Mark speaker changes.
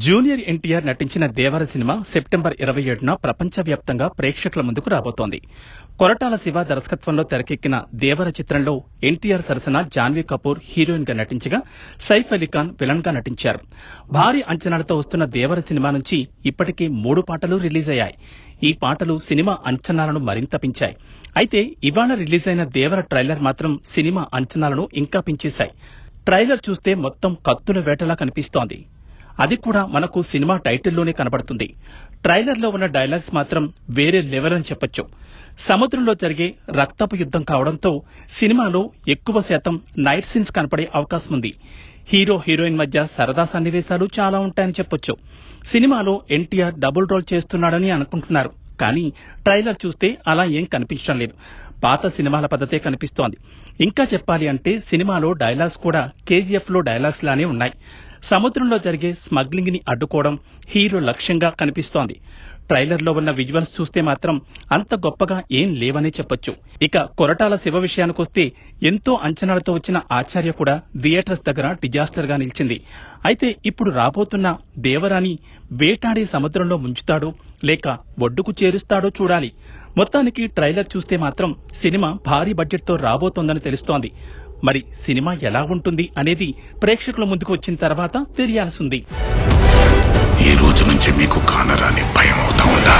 Speaker 1: Junior NTR నటించిన దేవర cinema September 27న ప్రపంచవ్యాప్తంగా ప్రేక్షకుల ముందుకు రాబోతోంది. కొరటాల శివ దర్శకత్వంలో తెరకెక్కిన దేవర చిత్రంలో ఎన్టీఆర్ సరసన జాన్వీ కపూర్ హీరోయిన్ గా నటించగా సైఫ్ అలీ ఖాన్ విలన్ గా నటించారు. భారీ అంచనాలతో వస్తున్న దేవర సినిమా నుంచి ఇప్పటికే 3 పాటలు రిలీజ్ అయ్యాయి. ఈ పాటలు సినిమా అంచనాలను మరింత పెంచాయి. అయితే ఇవాళ రిలీజ్ అయిన దేవర ట్రైలర్ మాత్రం సినిమా అంచనాలను ఇంకా పెంచేశాయి. ట్రైలర్ చూస్తే మొత్తం కత్తుల వేటలా కనిపిస్తోంది. అది కూడా మనకు సినిమా టైటిల్లోనే కనబడుతుంది. ట్రైలర్లో ఉన్న డైలాగ్స్ మాత్రం వేరే లెవెల్ అని చెప్పొచ్చు. సముద్రంలో జరిగే రక్తపు యుద్ధం కావడంతో సినిమాలో ఎక్కువ శాతం నైట్ సీన్స్ కనపడే అవకాశం ఉంది. హీరో హీరోయిన్ మధ్య సరదా సన్నివేశాలు చాలా ఉంటాయని చెప్పొచ్చు. సినిమాలో ఎన్టీఆర్ డబుల్ రోల్ చేస్తున్నాడని అనుకుంటున్నారు. కానీ ట్రైలర్ చూస్తే అలా ఏం కనిపించడం లేదు. పాత సినిమాల పద్ధతే కనిపిస్తోంది. ఇంకా చెప్పాలి అంటే సినిమాలో డైలాగ్స్ కూడా కేజీఎఫ్ లో డైలాగ్స్ లానే ఉన్నాయి. సముద్రంలో జరిగే స్మగ్లింగ్ ని అడ్డుకోవడం హీరో లక్ష్యంగా కనిపిస్తోంది. ట్రైలర్లో ఉన్న విజువల్స్ చూస్తే మాత్రం అంత గొప్పగా ఏం లేవనే చెప్పొచ్చు. ఇక కొరటాల శివ విషయానికొస్తే ఎంతో అంచనాలతో వచ్చిన ఆచార్య కూడా థియేటర్స్ దగ్గర డిజాస్టర్ గా నిలిచింది. అయితే ఇప్పుడు రాబోతున్న దేవరాని వేటాడి సముద్రంలో ముంచుతాడో లేక ఒడ్డుకు చేరుస్తాడో చూడాలి. మొత్తానికి ట్రైలర్ చూస్తే మాత్రం సినిమా భారీ బడ్జెట్ తో రాబోతోందని తెలుస్తోంది. మరి సినిమా ఎలా ఉంటుంది అనేది ప్రేక్షకుల ముందుకు వచ్చిన తర్వాత తెలియాల్సింది.
Speaker 2: ఈ రోజు నుంచి మీకు కానరాని భయం అవుతా ఉందా?